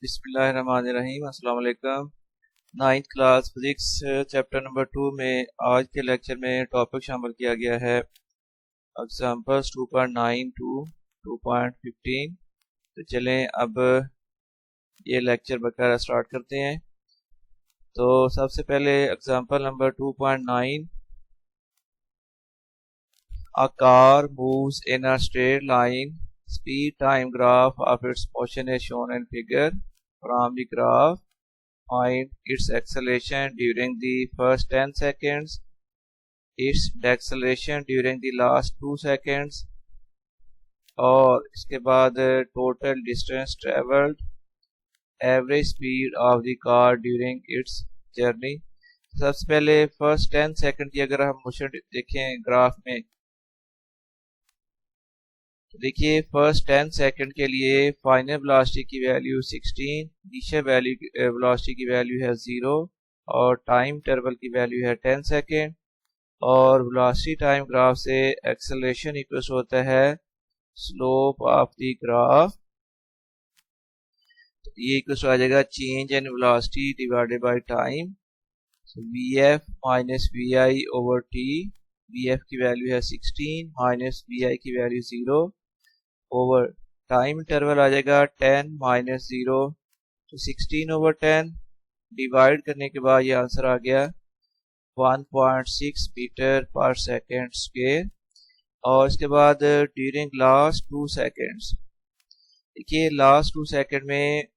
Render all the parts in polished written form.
बिस्मिल्लाहिर्रहमानिर्रहीम। अस्सलाम वालेकुम। Ninth class physics chapter number 2 में आज के लेक्चर में टॉपिक शामिल किया गया है एग्जाम्पल्स 2.9 टू 2.15। तो चलें अब ये लेक्चर बकायदा स्टार्ट करते हैं। तो सबसे पहले example number 2.9। A car moves in a straight line. Speed time graph of its motion is shown in figure. From the graph, find its acceleration during the first 10 seconds, its deceleration during the last 2 seconds, और इसके बाद total distance traveled, average speed of the car during its journey। सबसे पहले first 10 second की अगर हम motion देखें graph में, तो देखिए फर्स्ट 10 सेकंड के लिए फाइनल वेलोसिटी की वैल्यू 16, इनिशियल वेलोसिटी की वैल्यू है 0 और टाइम इंटरवल की वैल्यू है 10 सेकंड। और वेलोसिटी टाइम ग्राफ से एक्सेलरेशन इक्वल होता है स्लोप ऑफ द ग्राफ। तो ये इक्वल आ जाएगा change in velocity divided by time. vf minus vi over t। vf की वैल्यू है 16 माइनस vi की वैल्यू 0 ओवर टाइम इंटरवल आ जाएगा 10 माइनस 0, तो 16 ओवर 10 डिवाइड करने के बाद ये आंसर आ गया 1.6 मीटर पर सेकेंड स्क्वायर। और इसके बाद ड्यूरिंग लास्ट 2 सेकेंड्स, देखिए लास्ट 2 सेकेंड में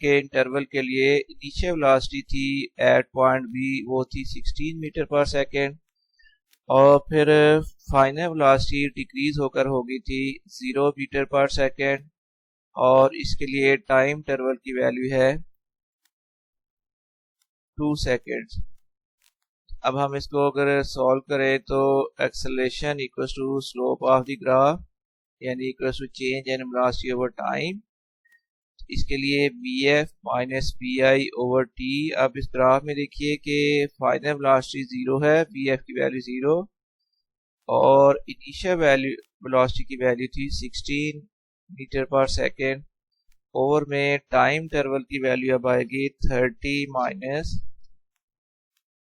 के इंटरवल के लिए इनिशियल वेलोसिटी थी एट पॉइंट बी, वो थी 16 मीटर पर सेकेंड, और फिर फाइनल वेलोसिटी डिक्रीज होकर हो गई थी 0 मीटर पर सेकेंड, और इसके लिए टाइम इंटरवल की वैल्यू है 2 सेकेंड्स। अब हम इसको अगर सॉल्व करें तो acceleration equals to slope of the graph यानी equals to change in velocity over time. इसके लिए vf minus vi over t। अब इस ग्राफ में देखिए कि फाइनल वेलोसिटी 0 है, vf की वैल्यू 0 और इनिशियल वेलोसिटी की वैल्यू थी 16 मीटर पर सेकेंड। ओवर में टाइम इंटरवल की वैल्यू अब आएगी 30 माइनस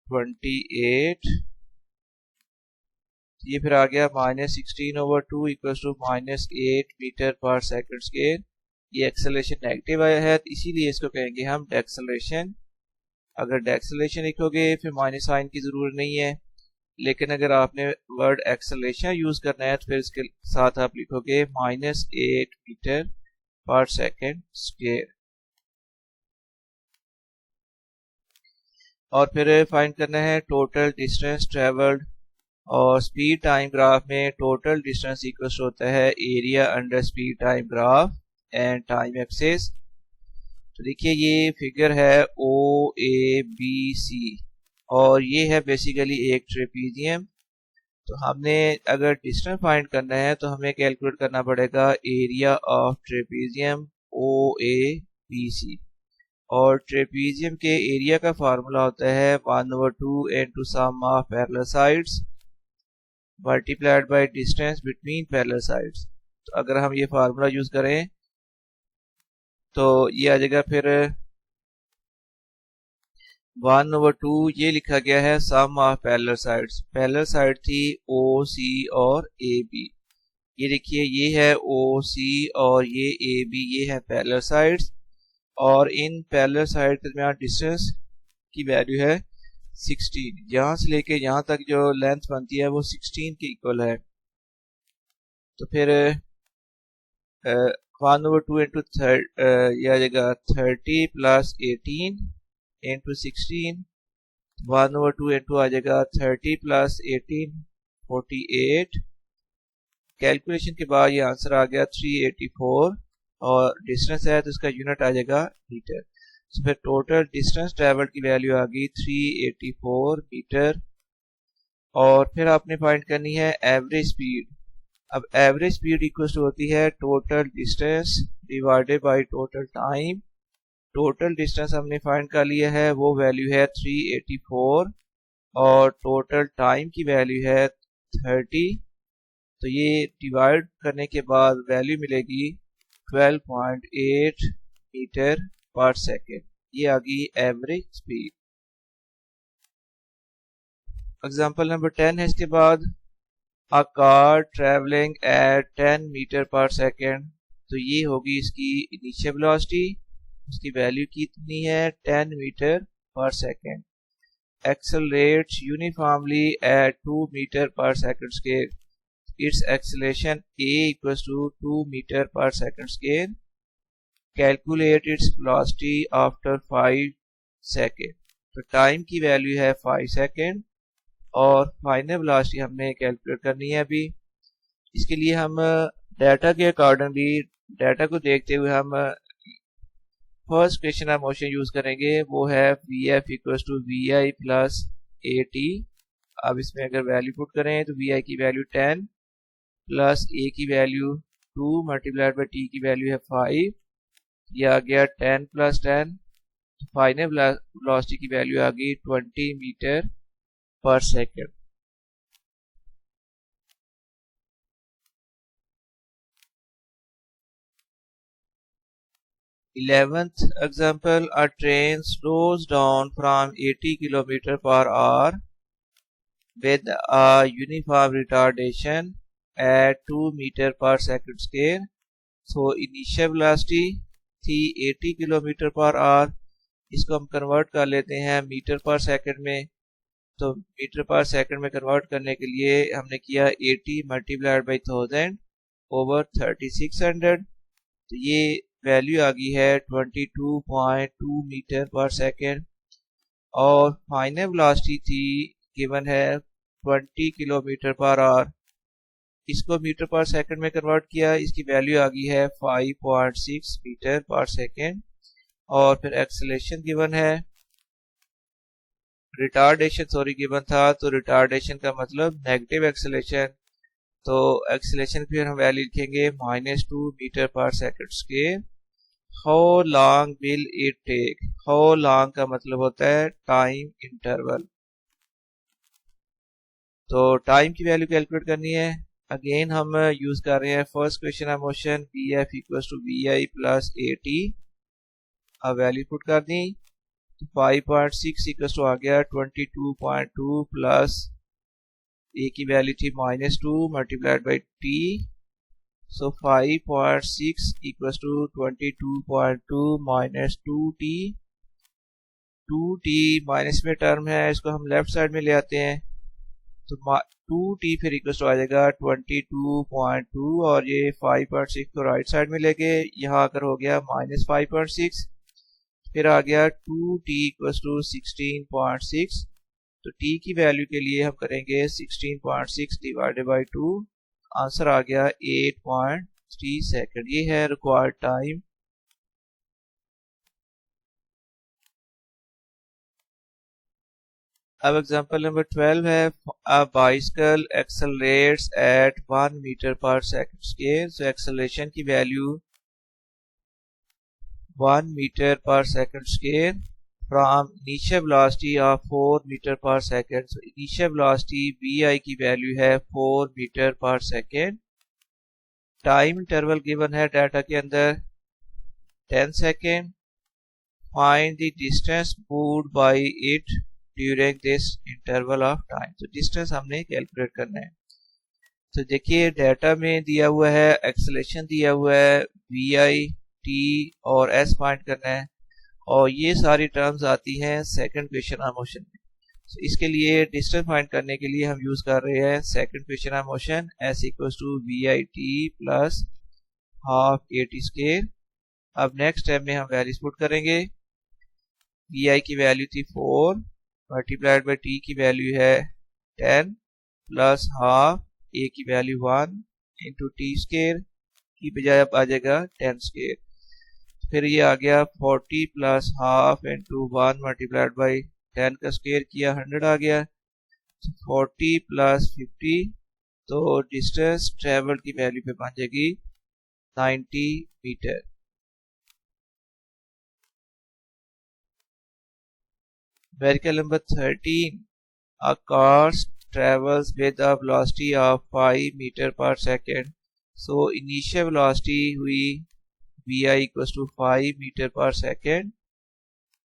28। ये फिर आ गया minus 16 over 2 equals to minus 8 meter per second square. ये एक्सेलरेशन नेगेटिव आया है, तो इसीलिए इसको कहेंगे हम डेक्सेलरेशन। अगर डेक्सेलरेशन लिखोगे फिर माइनस साइन की जरूरत नहीं है, लेकिन अगर आपने वर्ड एक्सेलरेशन यूज करना है तो फिर इसके साथ आप लिखोगे minus 8 meter per second square. और फिर फाइंड करना है टोटल डिस्टेंस ट्रेवल्ड, और स्पीड टाइम ग्राफ में टोटल डिस्टेंस इक्वल होता है area under speed time graph and time axis. तो देखिए ये फिगर है ओ ए बी सी और ये है बेसिकली एक ट्रेपीजियम। तो हमने अगर डिस्टेंस फाइंड करना है तो हमें कैलकुलेट करना पड़ेगा area of trapezium O A B C. और ट्रेपीजियम के एरिया का फार्मूला होता है 1/2 into sum of parallel sides multiplied by distance between parallel sides. तो अगर हम ये फार्मूला यूज करें तो ये आ जाएगा फिर 1/2, ये लिखा गया है sum of parallel sides. Parallel side थी ओ सी और ए बी। ये देखिए ये है ओ सी और ये ए बी, ये है पैरेलल साइड्स, और इन पैरेलल साइड के दरमियान डिस्टेंस की वैल्यू है 16। यहाँ से लेके यहाँ तक जो लेंथ बनती है वो 16 के इक्वल है। तो फिर 1/2 इंटू यह आ जाएगा 30 प्लस 18 इंटू 16। 1/2 इंटू आ जाएगा 30 प्लस 18 48। कैलकुलेशन के बाद ये आंसर आ गया 384 और डिस्टेंस है तो इसका यूनिट आ जाएगा मीटर। तो फिर टोटल डिस्टेंस ट्रेवल्ड की वैल्यू आ गई 384 मीटर। और फिर आपने फाइंड करनी है एवरेज स्पीड। अब एवरेज स्पीड इक्वल होती है total distance divided by total time. Total distance हमने फाइंड कर लिया है, वो वैल्यू है 384 और टोटल टाइम की वैल्यू है 30। तो ये डिवाइड करने के बाद वैल्यू मिलेगी 12.8 मीटर पर सेकेंड। ये आ गई एवरेज स्पीड। एग्जाम्पल नंबर 10 है इसके बाद, a car travelling at 10 metre per second. तो ये होगी इसकी इनिशियल वेलोसिटी, उसकी वैल्यू कितनी है 10 metre per second. Accelerates uniformly at 2 metre per second square, its acceleration a equals to 2 meter per second square. Calculate its velocity after 5 second. तो time की value है 5 सेकेंड और फाइनल वेलोसिटी हमने calculate करनी है अभी। इसके लिए हम डाटा के अकॉर्डिंगली, डाटा को देखते हुए हम first equation of motion use करेंगे, वो है vf equals to vi plus at। अब इसमें अगर वैल्यू पुट करें तो vi की वैल्यू 10 प्लस a की वैल्यू 2 मल्टीप्लाइड बाई t की वैल्यू है 5। यह आ गया 10 प्लस 10, फाइनल वेलोसिटी की वैल्यू आ गई 20 metre per second. Eleventh example, a train slows down from 80 km per hour with a uniform retardation at 2 meter per second scale. So initial velocity थी 80 kilometre per hour, इसको हम convert कर लेते हैं metre per second में। तो metre per second में convert करने के लिए हमने किया 80 मल्टीप्लाइड बाई 1000 ओवर 3600। तो ये वैल्यू आ गई है 22.2 मीटर पर सेकंड और फाइनल वेलोसिटी थी गिवन है 20 किलोमीटर पर आवर। इसको मीटर पर सेकंड में कन्वर्ट किया, इसकी वैल्यू आ गई है 5.6 मीटर पर सेकंड। और फिर एक्सेलरेशन गिवन है, रिटार्डेशन सॉरी गिवन था, तो रिटार्डेशन का मतलब नेगेटिव एक्सेलरेशन। तो एक्सेलरेशन फिर हम वैल्यू लिखेंगे -2 metre per second square. How long will it take, how long का मतलब होता है टाइम इंटरवल। तो टाइम की वैल्यू कैलकुलेट करनी है। अगेन हम यूज कर रहे हैं first question of motion, vf equals to vi plus at। अब वैल्यू पुट कर दी तो 5.6 इक्वल्स टू आ गया 22.2 प्लस a की वैल्यू थी -2 multiplied by t। So 5.6 equals to 22.2 minus 2t। 2t minus में टर्म है, इसको हम लेफ्ट साइड में ले आते हैं तो 2t फिर इक्वल्स टू आ जाएगा 22.2 और ये 5.6 को राइट साइड में लेके यहाँ आकर हो गया -5.6। फिर आ गया 2t इक्वल्स टू 16.6। तो t की वैल्यू के लिए हम करेंगे 16.6 डिवाइडेड बाई 2, आंसर आ गया 8.3 सेकेंड। ये है रिक्वायर्ड टाइम। अब एग्जांपल नंबर 12 है, a bicycle accelerates at 1 metre per second square. So acceleration की value 1 metre per second square from initial velocity of 4 metre per second. So initial velocity vi की value है 4 metre per second. Time interval given है data के अंदर 10 second. Find the distance moved by it during this interval of time. तो distance हमने calculate करना है। तो देखिए डाटा में दिया हुआ है, एक्सेलरेशन दिया हुआ है, vi, t और s फाइंड करना है और ये सारी टर्म्स आती हैं सेकंड क्वेश्चन ऑफ मोशन में। तो इसके लिए डिस्टेंस फाइंड करने के लिए हम यूज कर रहे हैं second question of motion, s equals to vi t plus half at square. अब नेक्स्ट स्टेप में हम वैल्यूज पुट करेंगे। vi की वैल्यू थी 4 मल्टीप्लाइड बाई t की वैल्यू है 10 प्लस हाफ a की वैल्यू 1 इंटू टी स्केयर की बजाय अब आ जाएगा 10 स्केयर। फिर ये आ गया 40 plus half into 1 multiplied by 10 का स्केयर किया 100 आ गया। 40 प्लस 50, तो डिस्टेंस ट्रेवल की वैल्यू पे बन जाएगी 90 metre. Vehicle number 13, a car travels with a velocity of 5 metre per second. So initial velocity हुई vi equals to 5 meter per second.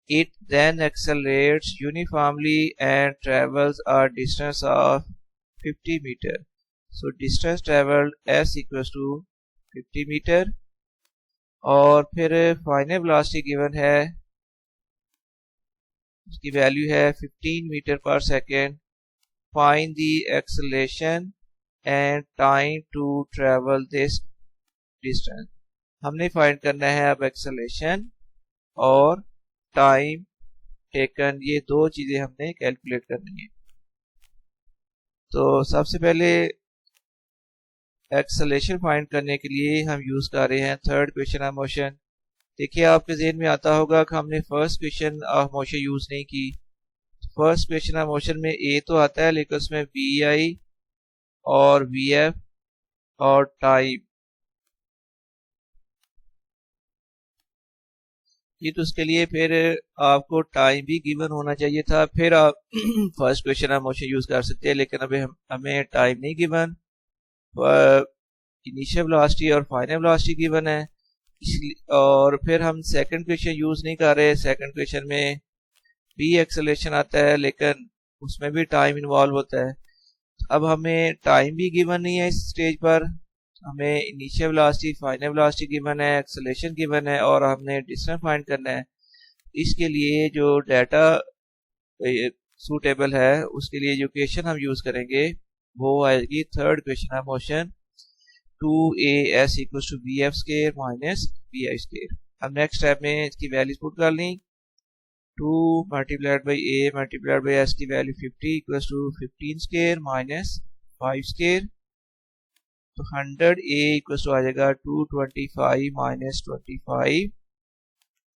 It then accelerates uniformly and travels a distance of 50 meter. So distance traveled s equals to 50 meter. और फिर final velocity given है, उसकी value है 15 meter per second. Find the acceleration and time to travel this distance. हमने find करना है अब acceleration और टाइम टेकन, ये दो चीजें हमने कैलकुलेट करनी है. तो सबसे पहले एक्सेलरेशन फाइंड करने के लिए हम यूज कर रहे हैं थर्ड इक्वेशन ऑफ मोशन. देखिए आपके ज़हन में आता होगा कि हमने first equation of motion use नहीं की. फर्स्ट इक्वेशन ऑफ मोशन में ए तो आता है लेकिन उसमें वी आई और वी एफ और टाइम, ये तो उसके लिए फिर आपको टाइम भी गिवन होना चाहिए था, फिर आप first equation of motion use कर सकते हैं. लेकिन अभी हमें टाइम नहीं गिवन, इनिशियल वेलोसिटी और फाइनल वेलोसिटी गिवन है. और फिर हम सेकंड इक्वेशन यूज नहीं कर रहे. सेकंड इक्वेशन में भी एक्सेलरेशन आता है लेकिन उसमें भी टाइम इन्वॉल्व होता है. अब हमें टाइम भी गिवन नहीं है इस स्टेज पर, हमें initial velocity final velocity given है, एक्सेलरेशन गिवन है और हमने डिस्टेंस फाइंड करना है. इसके लिए जो डाटा सूटेबल है उसके लिए जो इक्वेशन हम यूज करेंगे वो आएगी third equation of motion, 2as equals to bf square minus bi square. अब नेक्स्ट स्टेप में इसकी वैल्यूज पुट कर ली. 2 multiplied by a multiplied by s की value 50 equals to 15 square minus 5 square. तो 100 a equals to आ जाएगा 225 minus 25.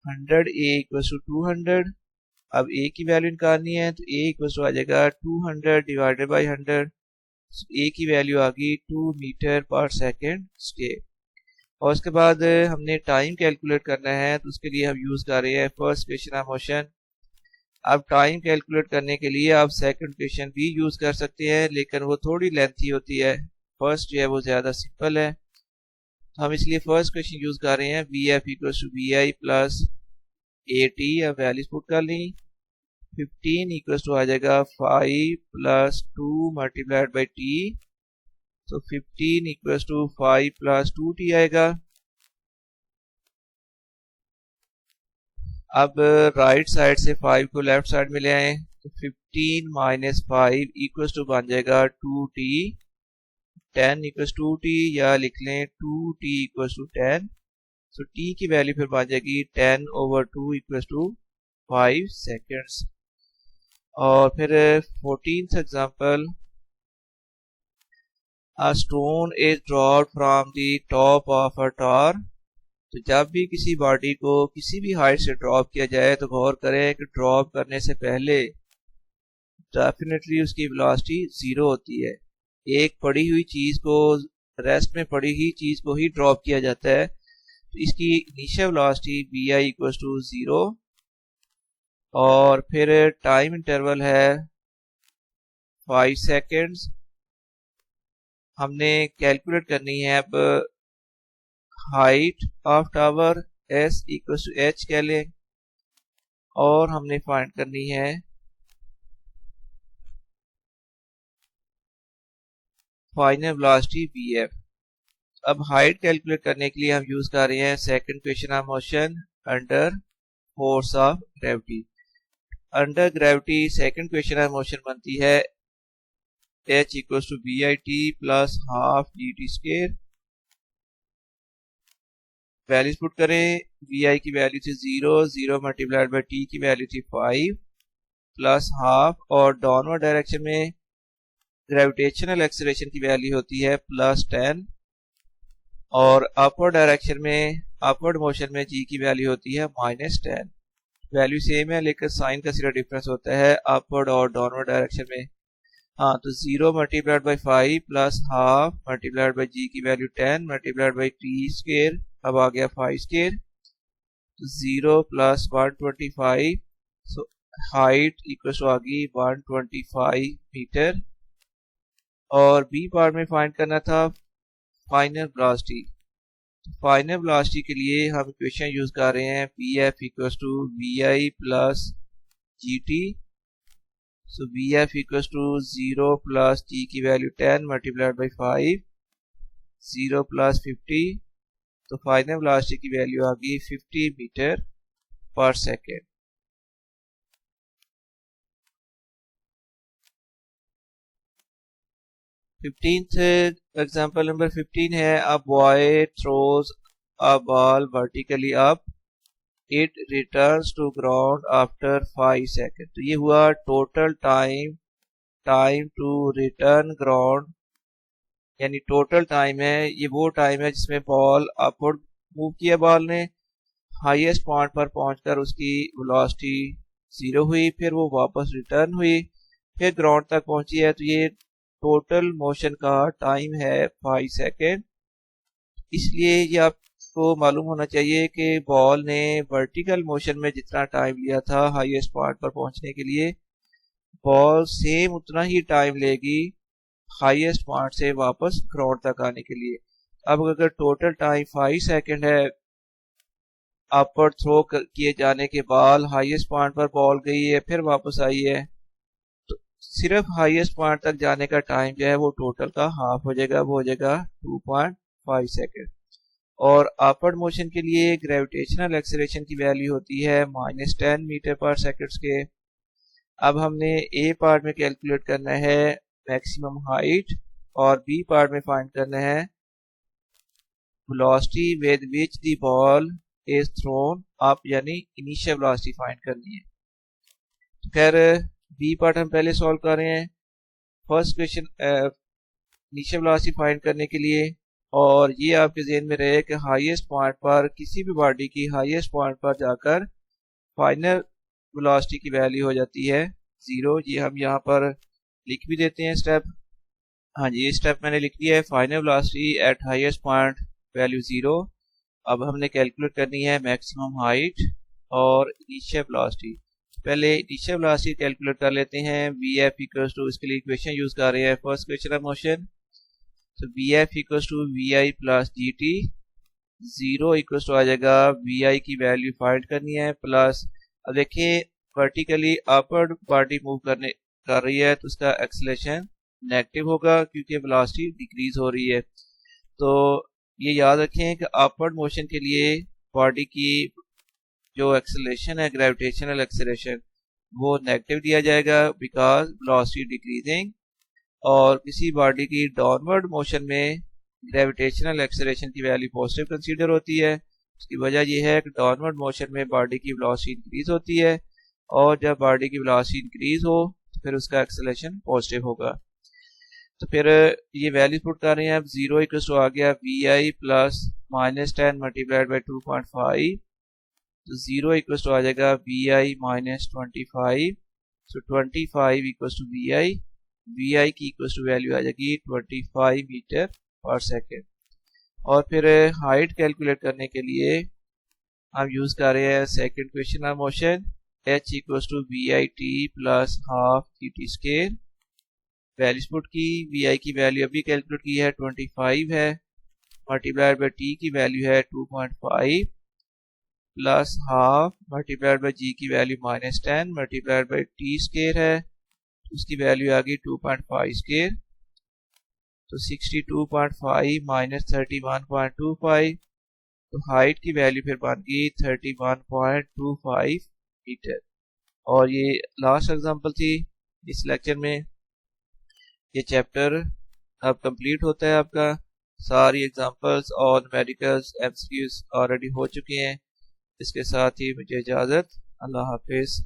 100 a equals to 200. अब a की value निकालनी है तो a equals to आ जाएगा 200 divided by 100. ए की वैल्यू आ गई 2 मीटर पर सेकेंड स्क्वायर. और उसके बाद हमने टाइम कैलकुलेट करना है तो उसके लिए हम यूज कर रहे हैं फर्स्ट इक्वेशन ऑफ मोशन. अब टाइम कैलकुलेट करने के लिए आप सेकंड इक्वेशन भी यूज कर सकते हैं लेकिन वो थोड़ी लेंथी होती है. फर्स्ट जो है वो ज्यादा सिंपल है, तो हम इसलिए फर्स्ट इक्वेशन यूज कर रहे हैं. V F equals to V I plus A T. अब वैल्यूज पुट कर ली. 15 इक्वल्स टू आ जाएगा 5 प्लस 2 मल्टीप्लाइड बाई टी. तो 15 इक्वल्स टू 5 प्लस 2t आएगा. अब राइट साइड से 5 को लेफ्ट साइड में ले आए तो 15 माइनस 5 इक्वल्स टू बन जाएगा 2t. 10 इक्वल्स 2t या लिख लें 2t इक्वल्स टू 10. तो t की वैल्यू फिर बन जाएगी 10 over 2 इक्वल्स टू 5 सेकेंड्स. और फिर 14th example, a stone is dropped from the top of a tower. तो जब भी किसी बॉडी को किसी भी हाइट से ड्रॉप किया जाए तो गौर करें कि ड्रॉप करने से पहले डेफिनेटली उसकी वेलोसिटी जीरो होती है. एक पड़ी हुई चीज को, रेस्ट में पड़ी हुई चीज को ही ड्रॉप किया जाता है. तो इसकी initial velocity V I equals to 0 और फिर टाइम इंटरवल है 5 सेकेंड्स. हमने कैलकुलेट करनी है अब height of tower s equal to h कह लें और हमने फाइंड करनी है फाइनल वेलोसिटी vf. अब हाइट कैलकुलेट करने के लिए हम यूज कर रहे हैं second equation of motion under force of gravity. Under gravity second equation of motion बनती है h equals to B I T plus half D T square. Values put करें. वी आई की वैल्यू थी 0, 0 multiplied by T की value थी 5 plus half. और downward direction में gravitational acceleration की वैल्यू होती है प्लस 10 और अपवर्ड डायरेक्शन में अपवर्ड मोशन में जी की वैल्यू होती है माइनस 10. वैल्यू सेम है लेकिन साइन का सिर्फ डिफरेंस होता है अपवर्ड और डाउनवर्ड डायरेक्शन में. हाँ, तो 0 multiplied by 5 plus half multiplied by G की value 10 multiplied by T square. अब आ गया 5 स्क्वायर. तो 0 plus 125. So height equal to आ गई 125 मीटर. और बी पार्ट में फाइंड करना था फाइनल वेलोसिटी. फाइनल वेलोसिटी के लिए हम इक्वेशन यूज कर रहे हैं Vf equals to Vi plus Gt। सो Vf equals to 0 plus G की वैल्यू 10 मल्टीप्लाइड बाई 5, 0 प्लस 50, तो फाइनल वेलोसिटी की वैल्यू आ गई 50 metre per second. 15th example number 15 है, a boy throws a ball vertically up, it returns to ground after 5 second. तो ये हुआ total time to return ground, यानी total time है, ये वो टाइम है जिसमें बॉल अपवर्ड मूव किया बॉल ने, हाईएस्ट पॉइंट पर पहुंचकर उसकी वेलोसिटी 0 हुई, फिर वो वापस रिटर्न हुई, फिर ग्राउंड तक पहुंची है। तो ये टोटल मोशन का टाइम है 5 सेकेंड। इसलिए ये आपको मालूम होना चाहिए कि बॉल ने वर्टिकल मोशन में जितना टाइम लिया था हाईएस्ट पॉइंट पर पहुंचने के लिए, बॉल सेम उतना ही टाइम लेगी हाईएस्ट पॉइंट से वापस ग्राउंड तक आने के लिए। अब अगर टोटल टाइम 5 सेकेंड है, अपवर्ड थ्रो किए जाने के बाद हाईएस्ट पॉइंट पर बॉल गई है, फिर वापस आई है, तो सिर्फ हाईएस्ट पॉइंट तक जाने का टाइम जो है वो टोटल का हाफ हो जाएगा, वो हो जाएगा 2.5 सेकेंड। और अपवर्ड मोशन के लिए ग्रेविटेशनल एक्सेलरेशन की वैल्यू होती है -10 मीटर पर सेकेंड के। अब हमने ए पार्ट में कैलकुलेट करना है मैक्सिमम हाइट और बी पार्ट में फाइंड करना है velocity with which the ball is throne up, यानी इनिशियल वेलोसिटी फाइंड करनी है। तो खैर बी पार्ट हम पहले सॉल्व कर रहे हैं। First question initial velocity find करने के लिए, और ये आपके ज़हन में रहे कि हाईएस्ट पॉइंट पर किसी भी बॉडी की हाईएस्ट पॉइंट पर जाकर फाइनल वेलोसिटी की वैल्यू हो जाती है 0। ये हम यहाँ पर लिख भी देते हैं स्टेप। हाँ जी, ये स्टेप मैंने लिख दिया है, final velocity at highest point value 0। अब हमने कैलकुलेट करनी है मैक्सिमम हाइट और इनिशियल वेलोसिटी। पहले इनिशियल वेलोसिटी कैलकुलेट कर लेते हैं। Vf इक्वल्स टू, इसके लिए इक्वेशन यूज कर रहे हैं फर्स्ट इक्वेशन ऑफ मोशन। तो Vf equals to Vi plus Gt, 0 equals to आ जाएगा Vi की वैल्यू फाइंड करनी है प्लस, अब देखिए वर्टिकली अपवर्ड बॉडी मूव कर रही है तो उसका एक्सेलरेशन नेगेटिव होगा क्योंकि वेलोसिटी डिक्रीज हो रही है। तो ये याद रखें कि अपवर्ड मोशन के लिए बॉडी की जो एक्सेलरेशन है, ग्रेविटेशनल एक्सेलरेशन, वो नेगेटिव दिया जाएगा बिकॉज वेलोसिटी डिक्रीजिंग। और किसी बॉडी की डाउनवर्ड मोशन में ग्रेविटेशनल एक्सेलरेशन की वैल्यू पॉजिटिव कंसीडर होती है। उसकी वजह यह है कि डाउनवर्ड मोशन में बॉडी की वेलोसिटी इंक्रीज होती है, और जब बॉडी की वेलोसिटी इंक्रीज हो तो फिर उसका एक्सेलरेशन पॉजिटिव होगा। तो फिर ये वैल्यू पुट कर रहे हैं। अब 0 इक्वल्स टू आ गया Vi प्लस -10 मल्टीप्लाइड बाई 2.5, तो 0 इक्वल्स टू आ जाएगा Vi minus 25। So 25 equals to Vi की इक्वल्स टू वैल्यू आ जाएगी 25 मीटर पर सेकेंड। और फिर हाइट कैलकुलेट करने के लिए हम यूज कर रहे हैं second question of motion, h equals to VIT plus half Gt square. Values put की, Vi की वैल्यू अभी कैलकुलेट की है 25 है, मल्टीप्लाइड बाई T की वैल्यू है 2.5 plus half multiplied by G की value -10 multiplied by T square है, उसकी वैल्यू आ गई 2.5 स्केयर। तो 62.5 माइनस 31.25, तो हाइट की वैल्यू फिर बन गई 31.25 मीटर। और ये लास्ट एग्जांपल थी इस लेक्चर में। ये चैप्टर अब कंप्लीट होता है आपका। सारी एग्जांपल्स और न्यूमेरिकल्स एमसीक्यूज ऑलरेडी हो चुके हैं। इसके साथ ही मुझे इजाज़त, अल्लाह हाफिज़।